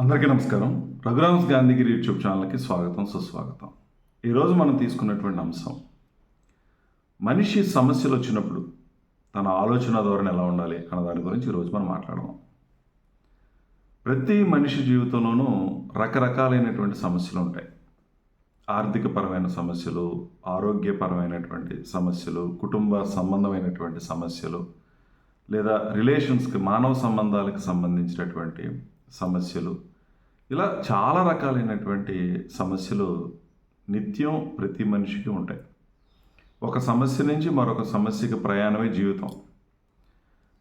అందరికీ నమస్కారం. రఘురామ్స్ గాంధీగిరి యూట్యూబ్ ఛానల్కి స్వాగతం, సుస్వాగతం. ఈరోజు మనం తీసుకున్నటువంటి అంశం, మనిషి సమస్యలు వచ్చినప్పుడు తన ఆలోచన ధోరణి ఎలా ఉండాలి అన్న దాని గురించి ఈరోజు మనం మాట్లాడదాం. ప్రతి మనిషి జీవితంలోనూ రకరకాలైనటువంటి సమస్యలు ఉంటాయి. ఆర్థికపరమైన సమస్యలు, ఆరోగ్యపరమైనటువంటి సమస్యలు, కుటుంబ సంబంధమైనటువంటి సమస్యలు, లేదా రిలేషన్స్కి, మానవ సంబంధాలకు సంబంధించినటువంటి సమస్యలు, ఇలా చాలా రకాలైనటువంటి సమస్యలు నిత్యం ప్రతి మనిషికి ఉంటాయి. ఒక సమస్య నుంచి మరొక సమస్యకి ప్రయాణమే జీవితం.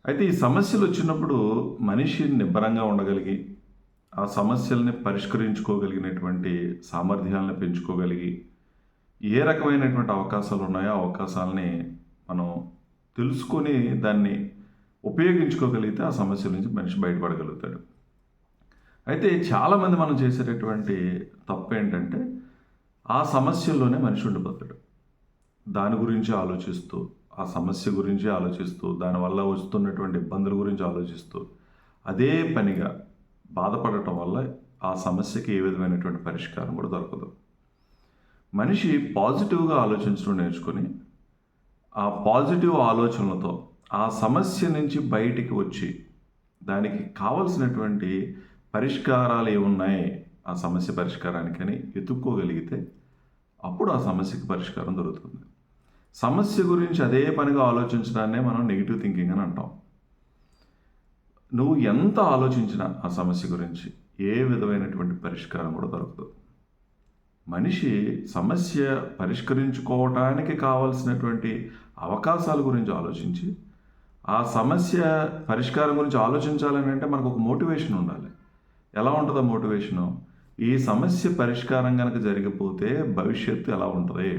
అయితే ఈ సమస్యలు వచ్చినప్పుడు మనిషి నిబ్బరంగా ఉండగలిగి, ఆ సమస్యల్ని పరిష్కరించుకోగలిగినటువంటి సామర్థ్యాలను పెంచుకోగలిగి, ఏ రకమైనటువంటి అవకాశాలు ఉన్నాయో ఆ అవకాశాలని మనం తెలుసుకొని దాన్ని ఉపయోగించుకోగలిగితే ఆ సమస్యల నుంచి మనిషి బయటపడగలుగుతాడు. అయితే చాలామంది మనం చేసేటటువంటి తప్పు ఏంటంటే, ఆ సమస్యల్లోనే మనిషి ఉండిపోతాడు. దాని గురించి ఆలోచిస్తూ, ఆ సమస్య గురించి ఆలోచిస్తూ, దానివల్ల వస్తున్నటువంటి ఇబ్బందుల గురించి ఆలోచిస్తూ, అదే పనిగా బాధపడటం వల్ల ఆ సమస్యకి ఏ విధమైనటువంటి పరిష్కారం కూడా దొరకదు. మనిషి పాజిటివ్గా ఆలోచించడం నేర్చుకొని, ఆ పాజిటివ్ ఆలోచనలతో ఆ సమస్య నుంచి బయటికి వచ్చి, దానికి కావలసినటువంటి పరిష్కారాలు ఏమున్నాయి ఆ సమస్య పరిష్కారానికని వెతుక్కోగలిగితే అప్పుడు ఆ సమస్యకి పరిష్కారం దొరుకుతుంది. సమస్య గురించి అదే పనిగా ఆలోచించడాన్నే మనం నెగిటివ్ థింకింగ్ అని అంటాం. నువ్వు ఎంత ఆలోచించినా ఆ సమస్య గురించి ఏ విధమైనటువంటి పరిష్కారం కూడా దొరకదు. మనిషి సమస్య పరిష్కరించుకోవటానికి కావలసినటువంటి అవకాశాల గురించి ఆలోచించి, ఆ సమస్య పరిష్కారం గురించి ఆలోచించాలని అంటే మనకు ఒక మోటివేషన్ ఉండాలి. ఎలా ఉంటుంది ఆ మోటివేషను? ఈ సమస్య పరిష్కారం కనుక జరిగిపోతే భవిష్యత్తు ఎలా ఉంటుంది?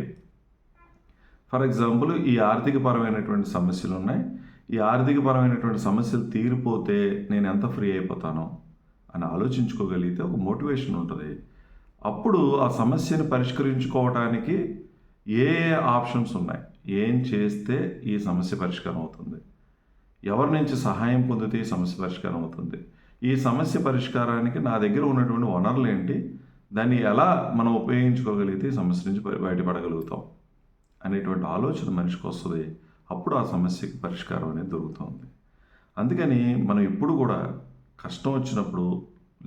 ఫర్ ఎగ్జాంపుల్, ఈ ఆర్థికపరమైనటువంటి సమస్యలు ఉన్నాయి. ఈ ఆర్థికపరమైనటువంటి సమస్యలు తీరిపోతే నేను ఎంత ఫ్రీ అయిపోతానో అని ఆలోచించుకోగలిగితే ఒక మోటివేషన్ ఉంటుంది. అప్పుడు ఆ సమస్యను పరిష్కరించుకోవటానికి ఏ ఆప్షన్స్ ఉన్నాయి, ఏం చేస్తే ఈ సమస్య పరిష్కారం అవుతుంది, ఎవరి నుంచి సహాయం పొందితే ఈ సమస్య పరిష్కారం అవుతుంది, ఈ సమస్య పరిష్కారానికి నా దగ్గర ఉన్నటువంటి వనరులు ఏంటి, దాన్ని ఎలా మనం ఉపయోగించుకోగలిగితే ఈ సమస్య నుంచి బయటపడగలుగుతాం అనేటువంటి ఆలోచన మనిషికి వస్తుంది. అప్పుడు ఆ సమస్యకి పరిష్కారం అనేది దొరుకుతుంది. అందుకని మనం ఎప్పుడు కూడా కష్టం వచ్చినప్పుడు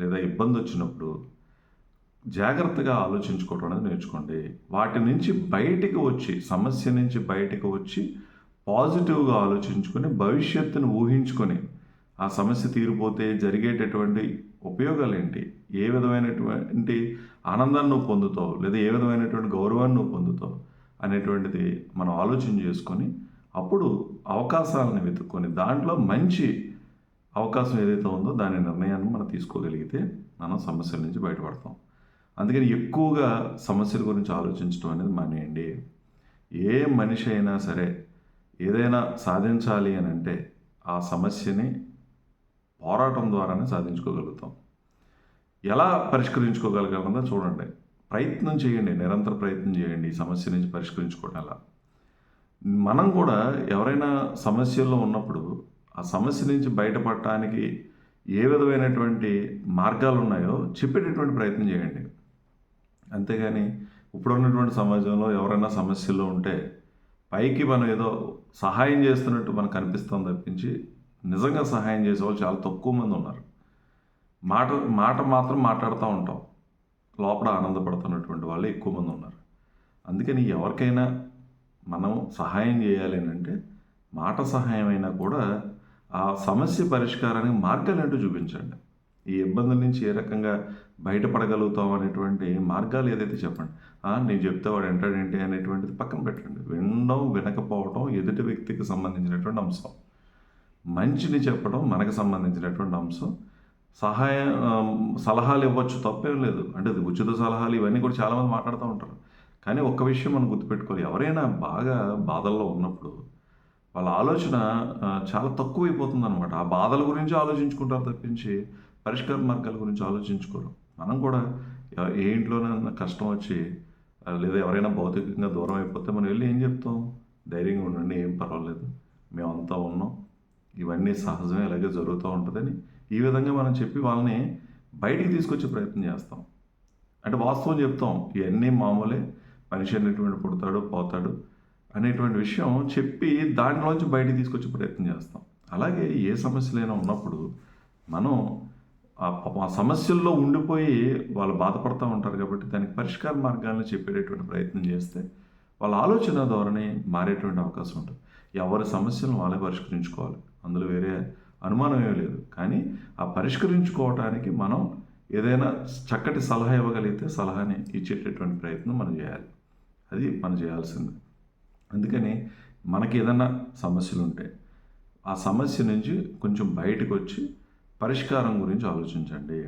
లేదా ఇబ్బంది వచ్చినప్పుడు జాగ్రత్తగా ఆలోచించుకోవడం అనేది నేర్చుకోండి. వాటి నుంచి బయటికి వచ్చి, సమస్య నుంచి బయటకు వచ్చి పాజిటివ్గా ఆలోచించుకొని, భవిష్యత్తును ఊహించుకొని, ఆ సమస్య తీరిపోతే జరిగేటటువంటి ఉపయోగాలు ఏంటి, ఏ విధమైనటువంటి ఆనందాన్ని నువ్వు పొందుతావు, లేదా ఏ విధమైనటువంటి గౌరవాన్ని నువ్వు పొందుతావు అనేటువంటిది మనం ఆలోచన చేసుకొని, అప్పుడు అవకాశాలను వెతుక్కొని దాంట్లో మంచి అవకాశం ఏదైతే ఉందో దాని నిర్ణయాన్ని మనం తీసుకోగలిగితే మనం సమస్యల నుంచి బయటపడతాం. అందుకని ఎక్కువగా సమస్యల గురించి ఆలోచించడం అనేది మానేయండి. ఏ మనిషి అయినా సరే ఏదైనా సాధించాలి అని అంటే ఆ సమస్యని పోరాటం ద్వారానే సాధించుకోగలుగుతాం. ఎలా పరిష్కరించుకోగలగలదో చూడండి. ప్రయత్నం చేయండి, నిరంతర ప్రయత్నం చేయండి ఈ సమస్య నుంచి పరిష్కరించుకోవడం ఎలా. మనం కూడా ఎవరైనా సమస్యల్లో ఉన్నప్పుడు ఆ సమస్య నుంచి బయటపడటానికి ఏ విధమైనటువంటి మార్గాలు ఉన్నాయో చెప్పేటటువంటి ప్రయత్నం చేయండి. అంతేగాని ఇప్పుడున్నటువంటి సమాజంలో ఎవరైనా సమస్యల్లో ఉంటే పైకి మనం ఏదో సహాయం చేస్తున్నట్టు మనకు కనిపిస్తాం తప్పించి, నిజంగా సహాయం చేసేవాళ్ళు చాలా తక్కువ మంది ఉన్నారు. మాట మాట మాత్రం మాట్లాడుతూ ఉంటాం, లోపల ఆనందపడుతున్నటువంటి వాళ్ళు ఎక్కువ మంది ఉన్నారు. అందుకని ఎవరికైనా మనం సహాయం చేయాలి అని అంటే మాట సహాయం అయినా కూడా ఆ సమస్య పరిష్కారానికి మార్గాలు ఏంటో చూపించండి. ఈ ఇబ్బందుల నుంచి ఏ రకంగా బయటపడగలుగుతాం అనేటువంటి మార్గాలు ఏదైతే చెప్పండి. నేను చెప్తే వాడు వింటాడేంటి అనేటువంటిది పక్కన పెట్టండి. వినడం, వినకపోవడం ఎదుటి వ్యక్తికి సంబంధించినటువంటి అంశం. మంచిని చెప్పడం మనకు సంబంధించినటువంటి అంశం. సలహాలు ఇవ్వచ్చు, తప్పేం లేదు. అంటే అది ఉచిత సలహాలు ఇవన్నీ కూడా చాలామంది మాట్లాడుతూ ఉంటారు. కానీ ఒక్క విషయం మనం గుర్తుపెట్టుకోవాలి, ఎవరైనా బాగా బాధల్లో ఉన్నప్పుడు వాళ్ళ ఆలోచన చాలా తక్కువైపోతుంది అనమాట. ఆ బాధల గురించి ఆలోచించుకుంటారు తప్పించి పరిష్కార మార్గాల గురించి ఆలోచించుకోరు. మనం కూడా ఏ ఇంట్లోనైనా కష్టం వచ్చి లేదా ఎవరైనా భౌతికంగా దూరం అయిపోతే మనం వెళ్ళి ఏం చెప్తాం? ధైర్యంగా ఉండండి, ఏం పర్వాలేదు, మేమంతా ఉన్నాం, ఇవన్నీ సహజమే, ఇలాగే జరుగుతూ ఉంటుందని ఈ విధంగా మనం చెప్పి వాళ్ళని బయటికి తీసుకొచ్చే ప్రయత్నం చేస్తాం. అంటే వాస్తవం చెప్తాం, ఇవన్నీ మామూలే, మనిషి అనేటువంటి పుడతాడు పోతాడు అనేటువంటి విషయం చెప్పి దాంట్లోంచి బయటికి తీసుకొచ్చే ప్రయత్నం చేస్తాం. అలాగే ఏ సమస్యలైనా ఉన్నప్పుడు మనం ఆ సమస్యల్లో ఉండిపోయి వాళ్ళు బాధపడుతూ ఉంటారు కాబట్టి దానికి పరిష్కార మార్గాలను చెప్పేటటువంటి ప్రయత్నం చేస్తే వాళ్ళ ఆలోచన ధోరణి మారేటువంటి అవకాశం ఉంటుంది. ఎవరి సమస్యలను వాళ్ళే పరిష్కరించుకోవాలి, అందులో వేరే అనుమానం ఏమీ లేదు. కానీ ఆ పరిష్కరించుకోవటానికి మనం ఏదైనా చక్కటి సలహా ఇవ్వగలిగితే సలహాని ఇచ్చేటటువంటి ప్రయత్నం మనం చేయాలి. అది మనం చేయాల్సింది. అందుకని మనకి ఏదైనా సమస్యలు ఉంటే ఆ సమస్య నుంచి కొంచెం బయటకు వచ్చి పరిష్కారం గురించి ఆలోచించండి.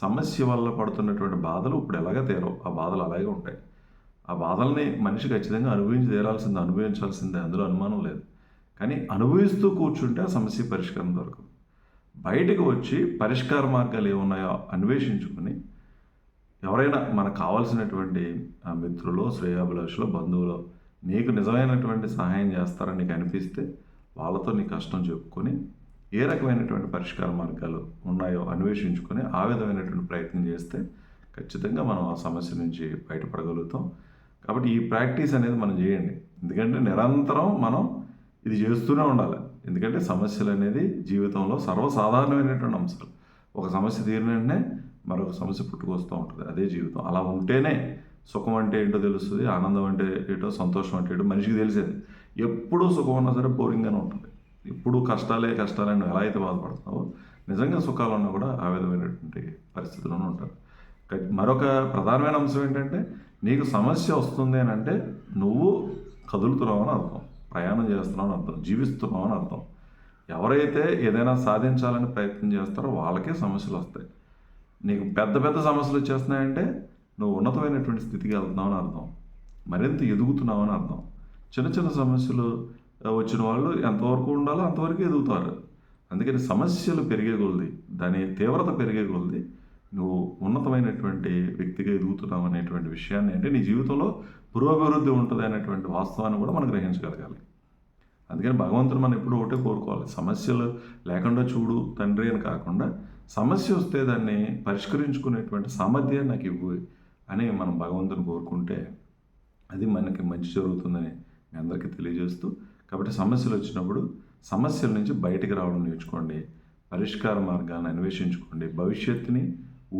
సమస్య వల్ల పడుతున్నటువంటి బాధలు ఇప్పుడు ఎలాగ తీరవు, ఆ బాధలు అలాగే ఉంటాయి. ఆ బాధల్ని మనిషి ఖచ్చితంగా అనుభవించాల్సిందే, అందులో అనుమానం లేదు. కానీ అనుభవిస్తూ కూర్చుంటే ఆ సమస్య పరిష్కారం దొరకదు. బయటకు వచ్చి పరిష్కార మార్గాలు ఏమున్నాయో అన్వేషించుకుని ఎవరైనా మనకు కావాల్సినటువంటి మిత్రులు, శ్రేయాభిలాషులు, బంధువులు నీకు నిజమైనటువంటి సహాయం చేస్తారని నీకు అనిపిస్తే వాళ్ళతో నీ కష్టం చెప్పుకొని ఏ రకమైనటువంటి పరిష్కార మార్గాలు ఉన్నాయో అన్వేషించుకొని ఆ విధమైనటువంటి ప్రయత్నం చేస్తే ఖచ్చితంగా మనం ఆ సమస్య నుంచి బయటపడగలుగుతాం. కాబట్టి ఈ ప్రాక్టీస్ అనేది మనం చేయండి. ఎందుకంటే నిరంతరం మనం ఇది చేస్తూనే ఉండాలి. ఎందుకంటే సమస్యలు అనేది జీవితంలో సర్వసాధారణమైనటువంటి అంశాలు. ఒక సమస్య తీరిన వెంటనే మరొక సమస్య పుట్టుకొస్తూ ఉంటుంది. అదే జీవితం. అలా ఉంటేనే సుఖం అంటే ఏంటో తెలుస్తుంది, ఆనందం అంటే ఏంటో, సంతోషం అంటే ఏంటో మనిషికి తెలిసేది. ఎప్పుడూ సుఖం ఉన్నా సరే బోరింగ్గానే ఉంటుంది. ఇప్పుడు కష్టాలే కష్టాలని ఎలా అయితే బాధపడుతున్నావో నిజంగా సుఖాలు ఉన్నా కూడా ఆ విధమైనటువంటి పరిస్థితుల్లోనే ఉంటారు. మరొక ప్రధానమైన అంశం ఏంటంటే నీకు సమస్య వస్తుంది అని అంటే నువ్వు కదులుతున్నావు అని అర్థం, ప్రయాణం చేస్తున్నావు అని అర్థం, జీవిస్తున్నావు అని అర్థం. ఎవరైతే ఏదైనా సాధించాలని ప్రయత్నం చేస్తారో వాళ్ళకే సమస్యలు వస్తాయి. నీకు పెద్ద పెద్ద సమస్యలు వచ్చేస్తున్నాయంటే నువ్వు ఉన్నతమైనటువంటి స్థితికి వెళ్తున్నావు అని అర్థం, మరింత ఎదుగుతున్నావు అని అర్థం. చిన్న చిన్న సమస్యలు వచ్చిన వాళ్ళు ఎంతవరకు ఉండాలో అంతవరకు ఎదుగుతారు. అందుకని సమస్యలు పెరిగే కొలది, దాని తీవ్రత పెరిగే కొలది నువ్వు ఉన్నతమైనటువంటి వ్యక్తిగా ఎదుగుతున్నావు అనేటువంటి విషయాన్ని, అంటే నీ జీవితంలో పురోభివృద్ధి ఉంటుంది అనేటువంటి వాస్తవాన్ని కూడా మనం గ్రహించగలగాలి. అందుకని భగవంతుడు మనం ఎప్పుడు ఒకటే కోరుకోవాలి, సమస్యలు లేకుండా చూడు తండ్రి అని కాకుండా సమస్య వస్తే దాన్ని పరిష్కరించుకునేటువంటి సామర్థ్యాన్ని నాకు ఇవ్వు అని మనం భగవంతుని కోరుకుంటే అది మనకి మంచి జరుగుతుందని మీ అందరికీ తెలియజేస్తూ, కాబట్టి సమస్యలు వచ్చినప్పుడు సమస్యల నుంచి బయటికి రావడం నేర్చుకోండి, పరిష్కార మార్గాన్ని అన్వేషించుకోండి, భవిష్యత్తుని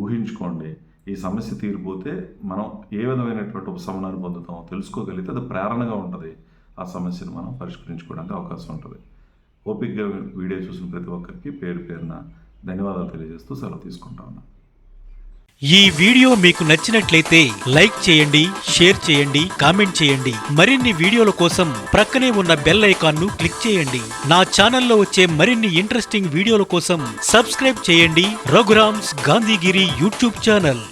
ఊహించుకోండి. ఈ సమస్య తీరిపోతే మనం ఏ విధమైనటువంటి ఉపశమనాన్ని పొందుతామో తెలుసుకోగలిగితే అది ప్రేరణగా ఉంటుంది, ఆ సమస్యను మనం పరిష్కరించుకోవడానికి అవకాశం ఉంటుంది. ఓపికగా వీడియో చూసిన ప్రతి ఒక్కరికి పేరు పేరున ధన్యవాదాలు తెలియజేస్తూ సెలవు తీసుకుంటా ఉన్నాను. ఈ వీడియో మీకు నచ్చినట్లయితే లైక్ చేయండి, షేర్ చేయండి, కామెంట్ చేయండి. మరిన్ని వీడియోల కోసం ప్రక్కనే ఉన్న బెల్ ఐకాన్ను క్లిక్ చేయండి. నా ఛానల్లో వచ్చే మరిన్ని ఇంట్రెస్టింగ్ వీడియోల కోసం సబ్స్క్రైబ్ చేయండి రఘురామ్స్ గాంధీగిరి యూట్యూబ్ ఛానల్.